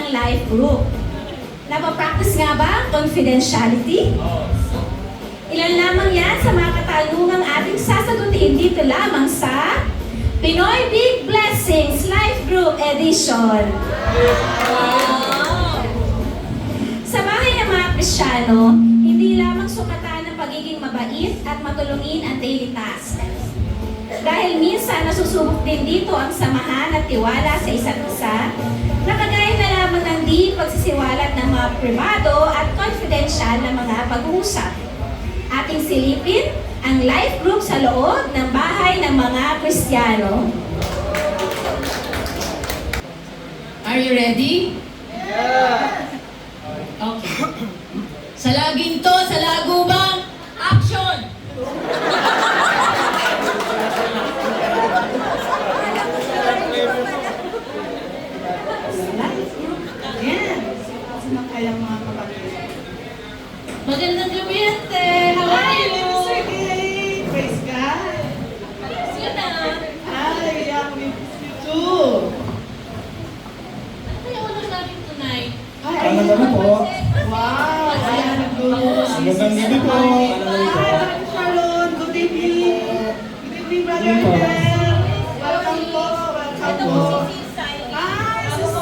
Life group. Napapractice nga ba confidentiality? Ilan lamang yan sa mga katanungang ating sasagutin dito lamang sa Pinoy Big Blessings Life Group Edition. Wow! Sa bahay ng mga Kristiyano, hindi lamang sukatan ng pagiging mabait at matulungin ang daily task. Dahil minsan nasusubok din dito ang samahan at tiwala sa isa't isa, nakagaya na lamang ng di pagsisiwalat ng mga privado at confidential na mga pag-uusap. Ating silipin ang life group sa loob ng bahay ng mga Kristiyano. Are you ready? Yeah! Okay. Sa laging to, sa lagubang, action! Magandang gabi, ate. How are you? Mr. Gay! Praise God! Sina? Hi! I miss you too! Ano kayo ulo namin tonight? Magandang gabi po. Wow! Ayan, nagluluto si Magandang gabi po. Hi, Brother Charlon! Good evening! Good evening, Brother Good evening po. Adel! Welcome po! Welcome Ito po! po si Sisay. Hi, Sister!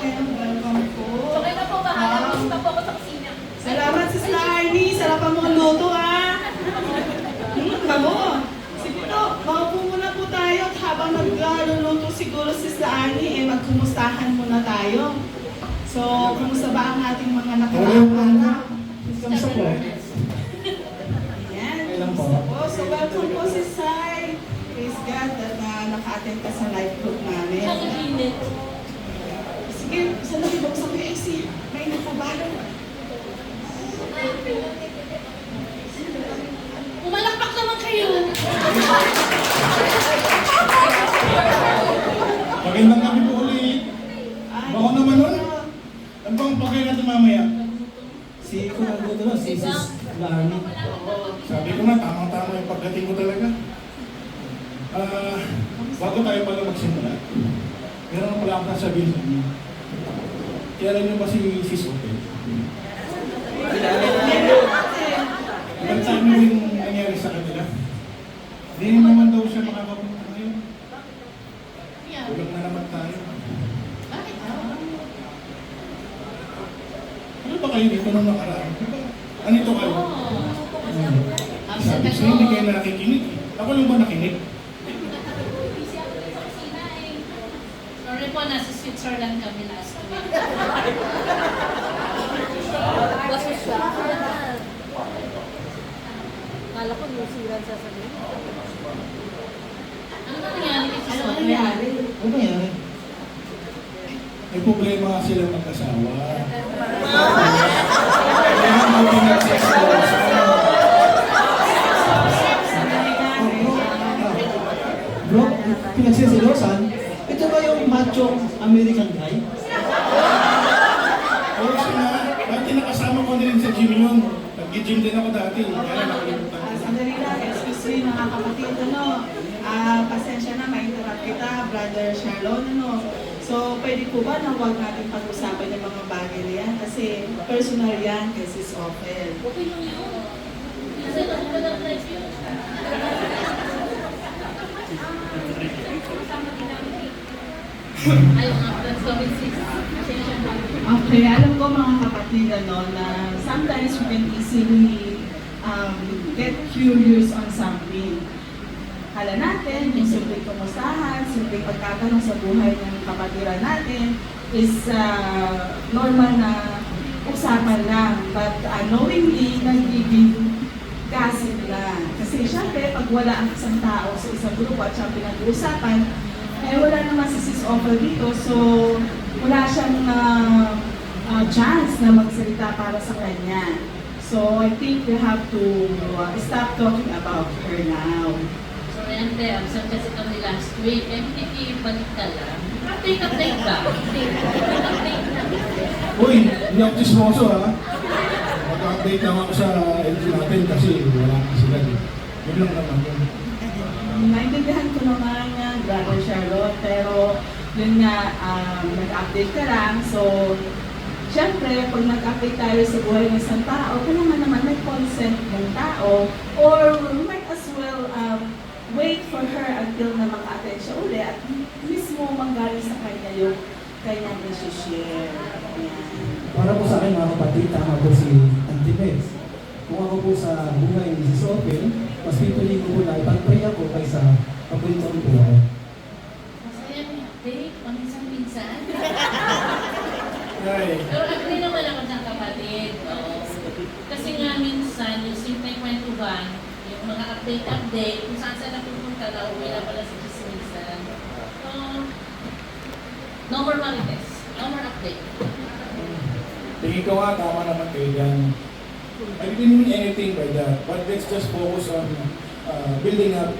Ayan, welcome po! So kayo na po, bahala. Pumunta po ako sa kusina. Salamat, Sister Arnie! Sarap ang mga luto, ah! Kamo! Sige po, maupo muna po tayo at habang nagluluto siguro Sister Arnie, magkumustahan muna tayo. So, kumusta ba ang ating mga nakaraang araw? Kamusta po? Ayan, Okay lang po. kumusta po? So, welcome po si Sai. Praise God at naka-attend ka sa live group namin. Ang init. Sige, sa labi, buksan ko yung AC. Mainit po ba? Pumalakpak naman kayo. Magandang gabi po ulit. Bako naman nun. Ano bang pagkain natin mamaya? Si kung nagluto no, si Sis Larmy. Sabi ko na, tamang-tama yung pagdating ko talaga. Bago tayo pala magsimula, meron pala akong sasabihin sa inyo. Kilala niyo ba si Sis Opel? Ilang time na yung nangyari sa kanila? Hindi naman daw siya makakapunta ngayon. Yeah. Ulang na naman tayo. Bakit? Ano ba kayo dito nung nakaraan? Diba? Anito kayo? Absent Sabi ako. siya, hindi kayo nakikinig. Ako lang ba nakinig? Busy ako sa kusina eh. Sorry po, nasa Switzerland kami last week. Basta siya. Kala ko New Zealand sasabihin. Ano ba nangyari kay Sis Ano Sophia? nangyari? Ano ba yan? May problema nga sila mag-asawa. Kaya mo pinagsasawa. Bro, pinagsisilosan? Ito ba yung macho American guy? Oo siya nga. Dati nakasama ko din sa gym yun. Nag-gym din ako dati. Kaya nakalimutan ko. Sandali lang, excuse me mga kapatid, pasensya na, ma-interrupt kita, Brother Charlon, So, pwede po ba na huwag natin pag-usapan yung mga bagay na yan? Kasi personal yan kay Sis Opel. Okay lang yun. Kasi ako pa lang live yun. Ayaw nga, let's go with sis. Pasensya na. Okay, alam ko mga kapatid, na sometimes we can easily get curious on something. Kala natin, yung simpleng kumustahan, simpleng pagtatanong sa buhay ng kapatiran natin is normal na usapan lang. But unknowingly, nagiging gossip lang. Kasi syempre, pag wala ang isang tao sa isang grupo at siyang pinag-uusapan, wala naman si Sis Offer dito, so wala siyang chance na magsalita para sa kanya. So I think we have to stop talking about her now. So, Ante, absent kasi kami last week. Hindi balik ka lang. Update ka. Uy, hindi ako chismoso ha. Mag-update lang ako sa LG natin kasi wala na sila. Yun lang naman yun. Naintindihan ko naman yan, Brother Charlotte, pero yun nga, nag-update ka lang. So, syempre, pag nag-update tayo sa buhay ng isang tao, kailangan naman may consent ng tao or might as well wait for her until na maka-attend siya uli at mismo manggaling sa kanya yung kanyang isi-share. Yan. Para po sa akin mga kapatid, tama po si Auntie Bess. Kung ako po sa buhay ni Sis Open, mas pipili ko po na ipag-pray ako kaysa papuntaan po ako. Masaya may update. Paminsan-minsan. Right. Pero agree naman ako ng kapatid. Kasi nga minsan, yung simple kwentuhan, yung mga update, kung saan napupunta na, uwi na pala sa chismisan. So, no more marites. No more update. Tingin ko nga, tama naman kayo dyan. I didn't mean anything by that, but let's just focus on building up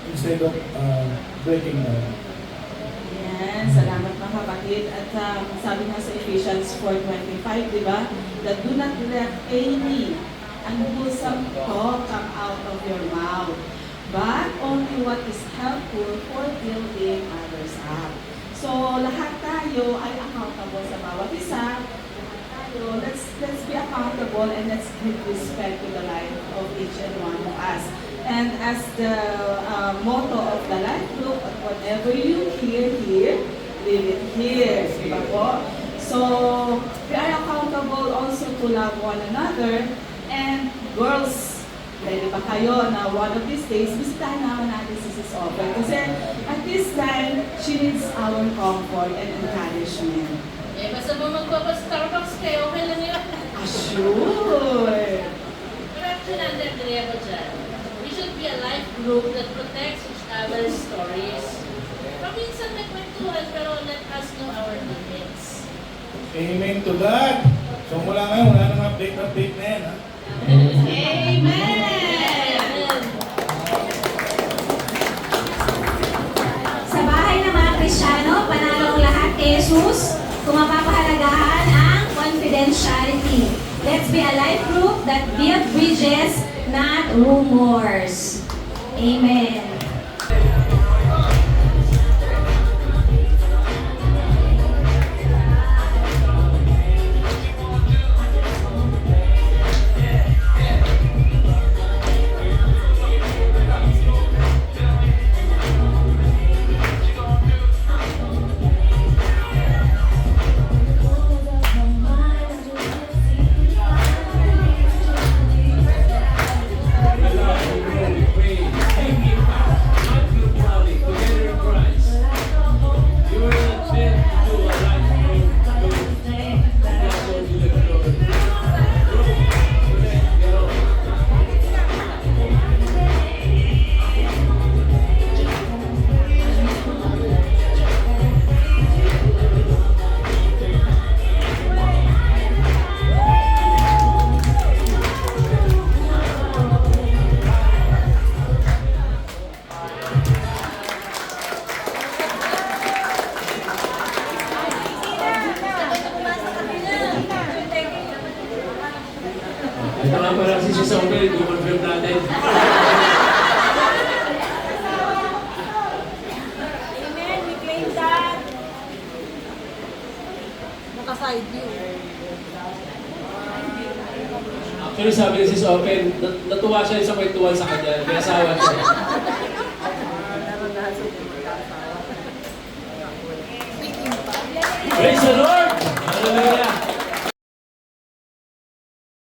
instead of breaking down. Yan, salamat mga kapatid. At sabi nga sa Ephesians 4:25, di ba? That do not let any unwholesome talk come out of your mouth, but only what is helpful for building others up. So, lahat tayo ay accountable sa bawat isa. Let's be accountable and let's give respect to the life of each and one of us. And as the motto of the life group, whatever you hear here, leave it here. Diba po? So, we are accountable also to love one another. And girls, ready ba kayo na one of these days, bisitahin naman natin si Sis Open. Kasi at this time, she needs our comfort and encouragement. Basta mo magpapa-Starbucks kayo, okay lang yun. Sure! Pero actually, agree ako dyan. We should be a life group that protects each other's stories. Paminsan may kwentuhan, pero let us know our limits. Amen to that. So mula ngayon, wala nang update na yan ha. Amen! Sa bahay ng mga Kristiyano, panalo ang lahat kay Jesus kung mapapahalagahan ang confidentiality. Let's be a life group that build bridges, not rumors. Amen. Ito nga pala si Sis Open, i-confirm natin. Amen, we claim that. Naka-side view. Actually, sabi ni Sis Open, natuwa siya sa kwentuhan sa kanya, may asawa siya. Praise the Lord!